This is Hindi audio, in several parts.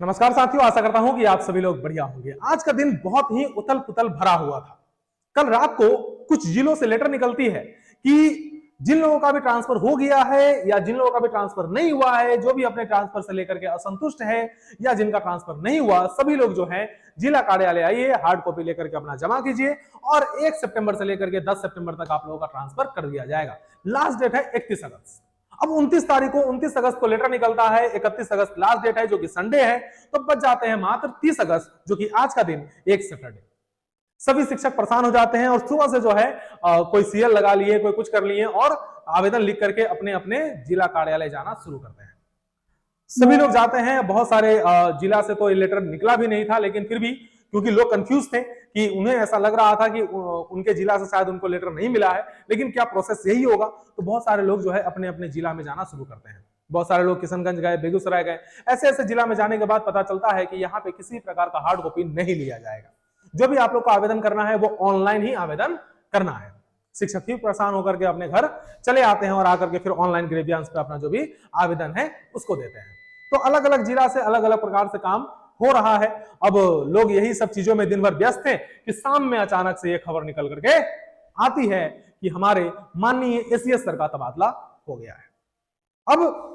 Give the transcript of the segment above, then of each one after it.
नमस्कार साथियों, आशा करता हूं कि आप सभी लोग बढ़िया होंगे। आज का दिन बहुत ही उथल पुथल भरा हुआ था। कल रात को कुछ जिलों से लेटर निकलती है कि जिन लोगों का भी ट्रांसफर हो गया है या जिन लोगों का भी ट्रांसफर नहीं हुआ है, जो भी अपने ट्रांसफर से लेकर के असंतुष्ट है या जिनका ट्रांसफर नहीं हुआ, सभी लोग जो है जिला कार्यालय आइए, हार्ड कॉपी लेकर के अपना जमा कीजिए और 1 सितंबर से लेकर के 10 सितंबर तक आप लोगों का ट्रांसफर कर दिया जाएगा। लास्ट डेट है 31 अगस्त। अब 29 अगस्त को लेटर निकलता है, 31 अगस्त लास्ट डेट है जो कि संडे है, तो बच जाते हैं मात्र 30 अगस्त जो कि आज का दिन एक सैटरडे। सभी शिक्षक परेशान हो जाते हैं और सुबह से जो है कोई सीएल लगा लिए, कोई कुछ कर लिए और आवेदन लिख करके अपने अपने जिला कार्यालय जाना शुरू करते हैं। सभी लोग जाते हैं। बहुत सारे जिला से तो ये लेटर निकला भी नहीं था, लेकिन फिर भी क्योंकि लोग कंफ्यूज थे कि उन्हें ऐसा लग रहा था कि उनके जिला से शायद उनको लेटर नहीं मिला है, लेकिन क्या प्रोसेस यही होगा, तो बहुत सारे लोग जो है अपने अपने जिला में जाना शुरू करते हैं। बहुत सारे लोग किशनगंज गए, बेगूसराय गए। ऐसे ऐसे जिला में जाने के बाद पता चलता है कि यहाँ पे किसी प्रकार का हार्ड कॉपी नहीं लिया जाएगा। जो भी आप लोग को आवेदन करना है वो ऑनलाइन ही आवेदन करना है। शिक्षक भी परेशान होकर के अपने घर चले आते हैं और आकर के फिर ऑनलाइन ग्रेवियांस पे अपना जो भी आवेदन है उसको देते हैं। तो अलग अलग जिला से अलग अलग प्रकार से काम हो रहा है। अब लोग यही सब चीजों में दिन भर व्यस्त थे कि शाम में अचानक से ये खबर निकल करके आती है कि हमारे माननीय एसीएस सर का तबादला हो गया है। अब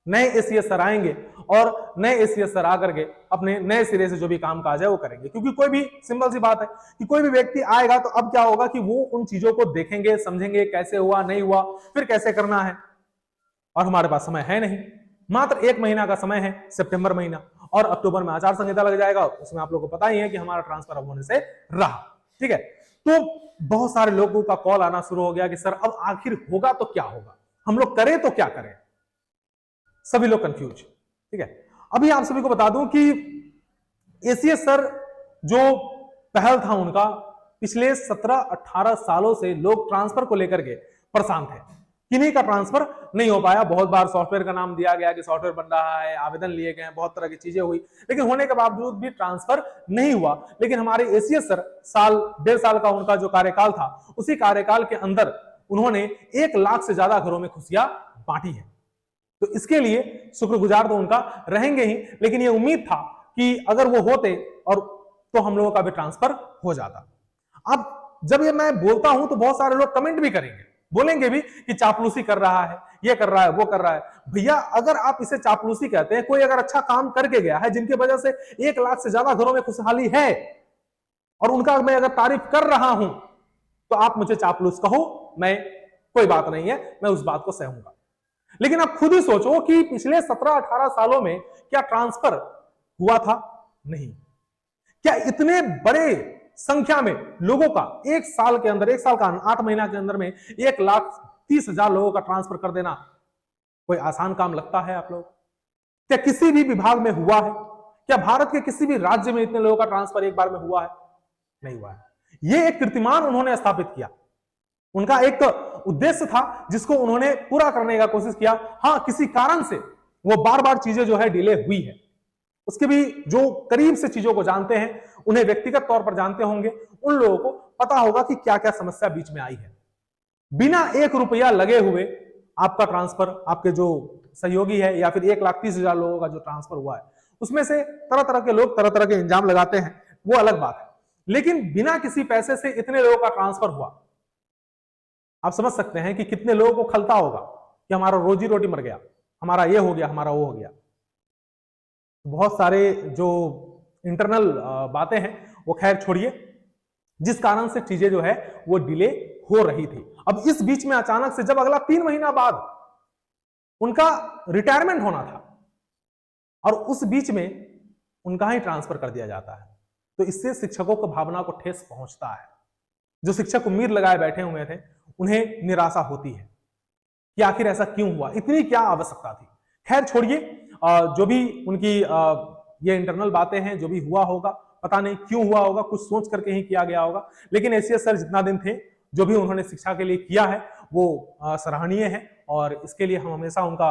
नए एसीएस सर आएंगे और नए एसीएस सर आकर के अपने नए सिरे से जो भी काम काज है वो करेंगे, क्योंकि कोई भी सिंपल सी बात है कि कोई भी व्यक्ति आएगा तो अब क्या होगा कि वो उन चीजों को देखेंगे, समझेंगे, कैसे हुआ, नहीं हुआ, फिर कैसे करना है। और हमारे पास समय है नहीं, मात्र 1 महीना का समय है, सितंबर महीना, और अक्टूबर में आचार संहिता लग जाएगा। उसमें आप लोगों को पता ही है कि हमारा ट्रांसफर अब होने से रहा। ठीक है, तो बहुत सारे लोगों का कॉल आना शुरू हो गया कि सर अब आखिर होगा तो क्या होगा, हम लोग करें तो क्या करें। सभी लोग कंफ्यूज। ठीक है, अभी आप सभी को बता दूं कि एसीएस सर जो पहल था उनका, पिछले 17-18 सालों से लोग ट्रांसफर को लेकर के परेशान थे। किन्हीं का ट्रांसफर नहीं हो पाया। बहुत बार सॉफ्टवेयर का नाम दिया गया कि सॉफ्टवेयर बन रहा है, आवेदन लिए गए, बहुत तरह की चीजें हुई, लेकिन होने के बावजूद भी ट्रांसफर नहीं हुआ। लेकिन हमारे एसीएस सर 1.5 साल का उनका जो कार्यकाल था, उसी कार्यकाल के अंदर उन्होंने 1 लाख से ज्यादा घरों में खुशियां बांटी है। तो इसके लिए शुक्रगुजार तो उनका रहेंगे ही, लेकिन ये उम्मीद था कि अगर वो होते और तो हम लोगों का भी ट्रांसफर हो जाता। अब जब ये मैं बोलता हूं तो बहुत सारे लोग कमेंट भी करेंगे, बोलेंगे भी कि चापलूसी कर रहा है, ये कर रहा है, वो कर रहा है। भैया अगर आप इसे चापलूसी कहते हैं, कोई अगर अच्छा काम करके गया है जिनकी वजह से 1 लाख से ज्यादा घरों में खुशहाली है और उनका मैं अगर तारीफ कर रहा हूं, तो आप मुझे चापलूस कहो, मैं कोई बात नहीं है, मैं उस बात को सहूंगा। लेकिन आप खुद ही सोचो कि पिछले 17-18 सालों में क्या ट्रांसफर हुआ था? नहीं। क्या इतने बड़े संख्या में लोगों का 1 साल के अंदर, 1 साल का 8 महीना के अंदर में 1,30,000 लोगों का ट्रांसफर कर देना कोई आसान काम लगता है आप लोग? क्या किसी भी विभाग में हुआ है? क्या भारत के किसी भी राज्य में इतने लोगों का ट्रांसफर एक बार में हुआ है? नहीं हुआ है। यह एक कीर्तिमान उन्होंने स्थापित किया। उनका एक उद्देश्य था जिसको उन्होंने पूरा करने का कोशिश किया। हां, किसी कारण से वो बार बार चीजें जो है डिले हुई है। उसके भी जो करीब से चीजों को जानते हैं, उन्हें व्यक्तिगत तौर पर जानते होंगे, उन लोगों को पता होगा कि क्या क्या समस्या बीच में आई है। बिना 1 रुपया लगे हुए आपका ट्रांसफर, आपके जो सहयोगी है या फिर 1,30,000 लोगों का जो ट्रांसफर हुआ है, उसमें से तरह तरह के लोग तरह तरह के इंजाम लगाते हैं, वो अलग बात है। लेकिन बिना किसी पैसे से इतने लोगों का ट्रांसफर हुआ, आप समझ सकते हैं कि कितने लोगों को खलता होगा कि हमारा रोजी रोटी मर गया, हमारा ये हो गया, हमारा वो हो गया। बहुत सारे जो इंटरनल बातें हैं वो खैर छोड़िए, जिस कारण से चीजें जो है वो डिले हो रही थी। अब इस बीच में अचानक से जब अगला 3 महीना बाद उनका रिटायरमेंट होना था और उस बीच में उनका ही ट्रांसफर कर दिया जाता है, तो इससे शिक्षकों की भावना को ठेस पहुंचता है। जो शिक्षक उम्मीद लगाए बैठे हुए थे, उन्हें निराशा होती है कि आखिर ऐसा क्यों हुआ, इतनी क्या आवश्यकता थी। खैर छोड़िए, जो भी उनकी ये इंटरनल बातें हैं, जो भी हुआ होगा, पता नहीं क्यों हुआ होगा, कुछ सोच करके ही किया गया होगा। लेकिन एसीएस सर जितना दिन थे, जो भी उन्होंने शिक्षा के लिए किया है वो सराहनीय है और इसके लिए हम हमेशा उनका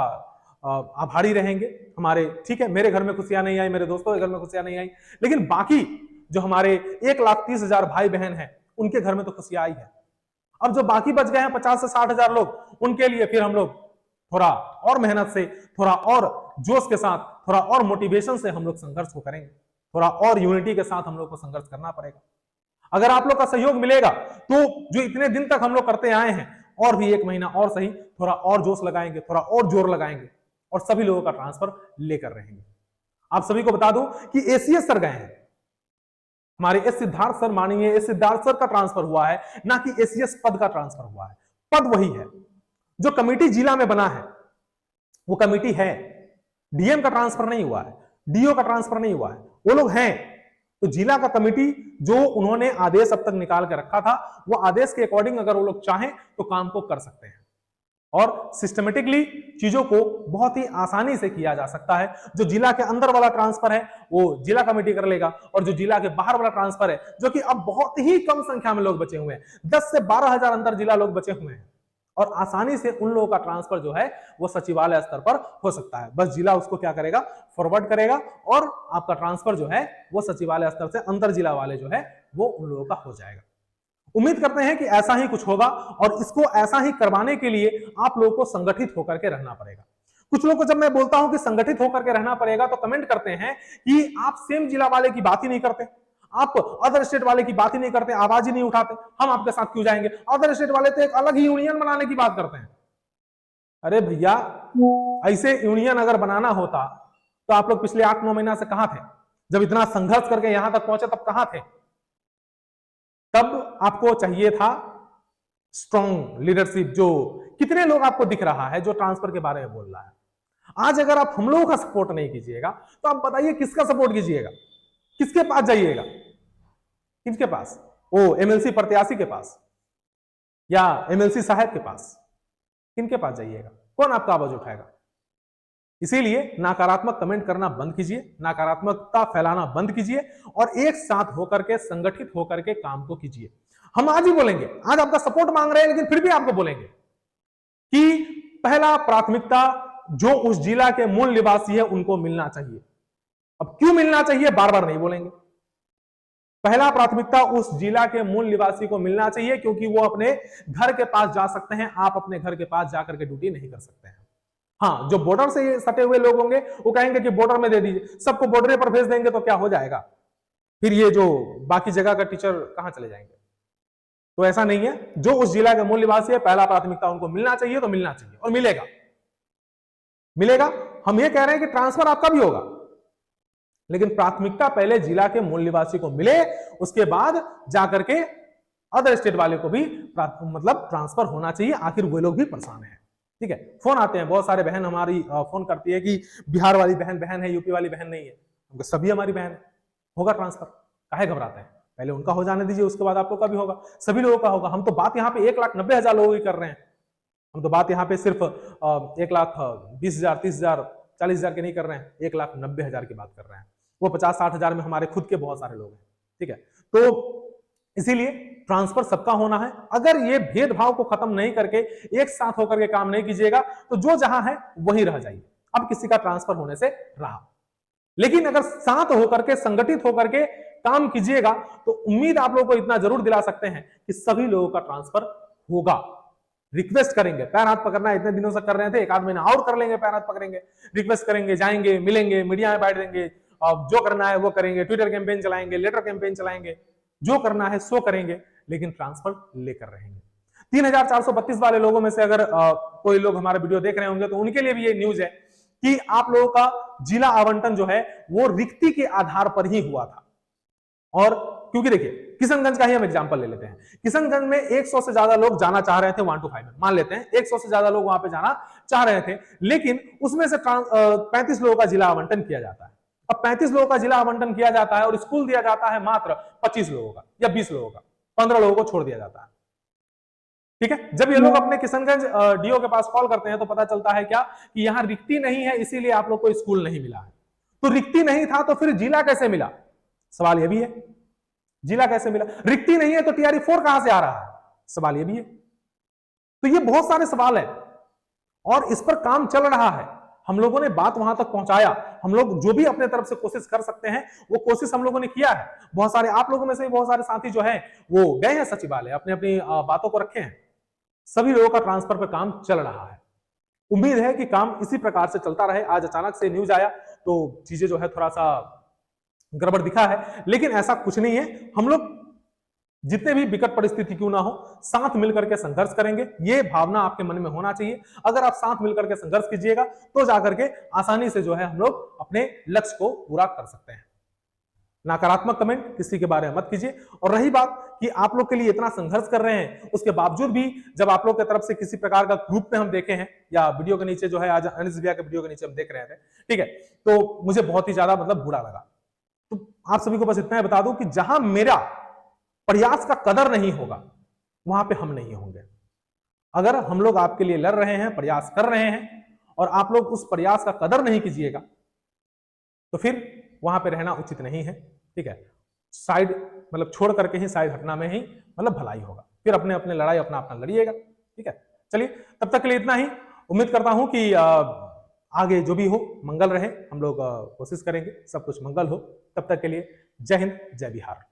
आभारी रहेंगे। हमारे ठीक है, मेरे घर में खुशियां नहीं आई, मेरे दोस्तों के घर में खुशियां नहीं आई, लेकिन बाकी जो हमारे 1,30,000 भाई बहन हैं, उनके घर में तो खुशियां आई है। अब जो बाकी बच गए हैं 50 से 60,000 लोग, उनके लिए फिर हम लोग थोड़ा और मेहनत से, थोड़ा और जोश के साथ, थोड़ा और मोटिवेशन से हम लोग संघर्ष को करेंगे, थोड़ा और यूनिटी के साथ हम लोग को संघर्ष करना पड़ेगा। अगर आप लोग का सहयोग मिलेगा तो जो इतने दिन तक हम लोग करते आए हैं, और भी 1 महीना और सही, थोड़ा और जोश लगाएंगे, थोड़ा और जोर लगाएंगे और सभी लोगों का ट्रांसफर लेकर रहेंगे। आप सभी को बता दूं कि एसीएस सर गए हैं, हमारे एस सिद्धार्थ सर, माननीय एस सिद्धार्थ सर का ट्रांसफर हुआ है, ना कि एसीएस पद का ट्रांसफर हुआ है। पद वही है। जो कमेटी जिला में बना है वो कमेटी है, डीएम का ट्रांसफर नहीं हुआ है, डीओ का ट्रांसफर नहीं हुआ है, वो लोग हैं। तो जिला का कमेटी जो उन्होंने आदेश अब तक निकाल के रखा था, वो आदेश के अकॉर्डिंग अगर वो लोग चाहें तो काम को कर सकते हैं और सिस्टमेटिकली चीजों को बहुत ही आसानी से किया जा सकता है। जो जिला के अंदर वाला ट्रांसफर है वो जिला कमेटी कर लेगा, और जो जिला के बाहर वाला ट्रांसफर है, जो कि अब बहुत ही कम संख्या में लोग बचे हुए हैं, 10 से 12 हजार अंदर जिला लोग बचे हुए हैं, और आसानी से उन लोगों का ट्रांसफर जो है वो सचिवालय स्तर पर हो सकता है। बस जिला उसको क्या करेगा, फॉरवर्ड करेगा, और आपका ट्रांसफर जो है वो सचिवालय स्तर से अंतर जिला वाले जो है वो उन लोगों का हो जाएगा। उम्मीद करते हैं कि ऐसा ही कुछ होगा, और इसको ऐसा ही करवाने के लिए आप लोगों को संगठित होकर के रहना पड़ेगा। कुछ लोगों को जब मैं बोलता हूं कि संगठित होकर के रहना पड़ेगा, तो कमेंट करते हैं कि आप सेम जिला वाले की बात ही नहीं करते, आप अदर स्टेट वाले की बात ही नहीं करते, आवाज ही नहीं उठाते, हम आपके साथ क्यों जाएंगे? अदर स्टेट वाले तो एक अलग ही यूनियन बनाने की बात करते हैं। अरे भैया, ऐसे यूनियन अगर बनाना होता तो आप लोग पिछले 8-9 महीना से कहां थे? जब इतना संघर्ष करके यहां तक पहुंचे तब कहां थे? तब आपको चाहिए था स्ट्रॉन्ग लीडरशिप। जो कितने लोग आपको दिख रहा है जो ट्रांसफर के बारे में बोल रहा है? आज अगर आप हम लोगों का सपोर्ट नहीं कीजिएगा तो आप बताइए किसका सपोर्ट कीजिएगा? किसके पास जाइएगा? किसके पास? वो एमएलसी प्रत्याशी के पास या एमएलसी साहब के पास? किनके पास जाइएगा? कौन आपका आवाज उठाएगा? इसीलिए नकारात्मक कमेंट करना बंद कीजिए, नकारात्मकता फैलाना बंद कीजिए, और एक साथ होकर के संगठित होकर के काम को कीजिए। हम आज ही बोलेंगे, आज आपका सपोर्ट मांग रहे हैं, लेकिन फिर भी आपको बोलेंगे कि पहला प्राथमिकता जो उस जिला के मूल निवासी है उनको मिलना चाहिए। अब क्यों मिलना चाहिए बार बार नहीं बोलेंगे। पहला प्राथमिकता उस जिला के मूल निवासी को मिलना चाहिए, क्योंकि वो अपने घर के पास जा सकते हैं, आप अपने घर के पास जाकर के ड्यूटी नहीं कर सकते हैं। हाँ, जो बॉर्डर से सटे हुए लोग होंगे वो कहेंगे कि बॉर्डर में दे दीजिए, सबको बॉर्डर पर भेज देंगे तो क्या हो जाएगा? फिर ये जो बाकी जगह का टीचर कहां चले जाएंगे? तो ऐसा नहीं है। जो उस जिला के मूल निवासी है, पहला प्राथमिकता उनको मिलना चाहिए तो मिलना चाहिए, और मिलेगा। मिलेगा। हम ये कह रहे हैं कि ट्रांसफर आपका भी होगा, लेकिन प्राथमिकता पहले जिला के मूल निवासी को मिले, उसके बाद जाकर के अदर स्टेट वाले को भी मतलब ट्रांसफर होना चाहिए। आखिर वो लोग भी परेशान हैं। ठीक है, फोन आते हैं, बहुत सारे बहन हमारी फोन करती है कि बिहार वाली बहन है, यूपी वाली बहन नहीं है। सभी हमारी बहन है, होगा ट्रांसफर, काहे घबराते हैं? पहले उनका हो जाने दीजिए, उसके बाद आप लोग का भी होगा, सभी लोगों का होगा। हम तो बात यहाँ पे 1,90,000 लोगों की कर रहे हैं। हम तो बात यहाँ पे सिर्फ 1,20,000, 30,000, 40,000 की नहीं कर रहे हैं, 1,90,000 की बात कर रहे हैं। वो 50-60 हजार में हमारे खुद के बहुत सारे लोग हैं। ठीक है, तो इसीलिए ट्रांसफर सबका होना है। अगर ये भेदभाव को खत्म नहीं करके एक साथ होकर के काम नहीं कीजिएगा तो जो जहां है वहीं रह जाइए। अब किसी का ट्रांसफर होने से रहा, लेकिन अगर साथ होकर के संगठित होकर के काम कीजिएगा तो उम्मीद आप लोगों को इतना जरूर दिला सकते हैं कि सभी लोगों का ट्रांसफर होगा। रिक्वेस्ट करेंगे, पैर हाथ पकड़ना इतने दिनों से कर रहे थे, 1 आध महीना और कर लेंगे, पैर हाथ पकड़ेंगे, रिक्वेस्ट करेंगे, जाएंगे, मिलेंगे, मीडिया में बैठ देंगे, जो करना है वो करेंगे, ट्विटर कैंपेन चलाएंगे, लेटर कैंपेन चलाएंगे, जो करना है सो करेंगे, लेकिन ट्रांसफर लेकर रहेंगे। 3,432 वाले लोगों में से अगर कोई लोग हमारा वीडियो देख रहे होंगे तो उनके लिए भी ये न्यूज है कि आप लोगों का जिला आवंटन जो है वो रिक्ति के आधार पर ही हुआ था। और क्योंकि देखिए, किशनगंज का ही हम एग्जांपल ले लेते हैं। किशनगंज में 100 से ज्यादा लोग जाना चाह रहे थे 1 to 5 में, मान लेते हैं 100 से ज्यादा लोग वहां पे जाना चाह रहे थे, लेकिन उसमें से 35 लोगों का जिला आवंटन किया जाता है। अब 35 लोगों का जिला आवंटन किया जाता है और स्कूल दिया जाता है मात्र 25 लोगों का या 20 लोगों का, 15 लोगों को छोड़ दिया जाता है। ठीक है, जब ये लोग अपने किशनगंज डीओ के पास कॉल करते हैं तो पता चलता है क्या कि यहां रिक्ति नहीं है, इसीलिए आप लोग को स्कूल नहीं मिला है। तो रिक्ति नहीं था तो फिर जिला कैसे मिला? सवाल यह भी है, जिला कैसे मिला? रिक्ति नहीं है तो टीआरई 4 कहां से आ रहा है? सवाल यह भी है। तो ये बहुत सारे सवाल है और इस पर काम चल रहा है। हम लोगों ने बात वहां तक पहुंचाया, हम लोग जो भी अपने तरफ से कोशिश कर सकते हैं वो कोशिश हम लोगों ने किया है। बहुत सारे आप लोगों में से बहुत सारे साथी जो हैं वो गए हैं सचिवालय, अपने अपनी बातों को रखे हैं। सभी लोगों का ट्रांसफर पर काम चल रहा है। उम्मीद है कि काम इसी प्रकार से चलता रहे। आज अचानक से न्यूज आया तो चीजें जो है थोड़ा सा गड़बड़ दिखा है, लेकिन ऐसा कुछ नहीं है। हम लोग जितने भी विकट परिस्थिति क्यों ना हो, साथ मिलकर के संघर्ष करेंगे, ये भावना आपके मन में होना चाहिए। अगर आप साथ मिलकर के संघर्ष कीजिएगा तो जाकर के आसानी से जो है हम लोग अपने लक्ष्य को पूरा कर सकते हैं। नकारात्मक कमेंट किसी के बारे में मत कीजिए। और रही बात कि आप लोग के लिए इतना संघर्ष कर रहे हैं, उसके बावजूद भी जब आप लोग की तरफ से किसी प्रकार का ग्रुप में हम देखे हैं या वीडियो के नीचे जो है आज अनिस भैया के वीडियो के नीचे हम देख रहे थे, ठीक है, तो मुझे बहुत ही ज्यादा मतलब बुरा लगा। तो आप सभी को बस इतना ही बता दूं कि जहां मेरा प्रयास का कदर नहीं होगा वहां पे हम नहीं होंगे। अगर हम लोग आपके लिए लड़ रहे हैं, प्रयास कर रहे हैं और आप लोग उस प्रयास का कदर नहीं कीजिएगा तो फिर वहां पे रहना उचित नहीं है, ठीक है। साइड मतलब छोड़ करके ही साइड हटना में ही मतलब भलाई होगा। फिर अपने अपने लड़ाई अपना अपना लड़िएगा, ठीक है। चलिए तब तक के लिए इतना ही। उम्मीद करता हूं कि आगे जो भी हो मंगल रहे, हम लोग कोशिश करेंगे सब कुछ मंगल हो। तब तक के लिए जय हिंद, जय बिहार।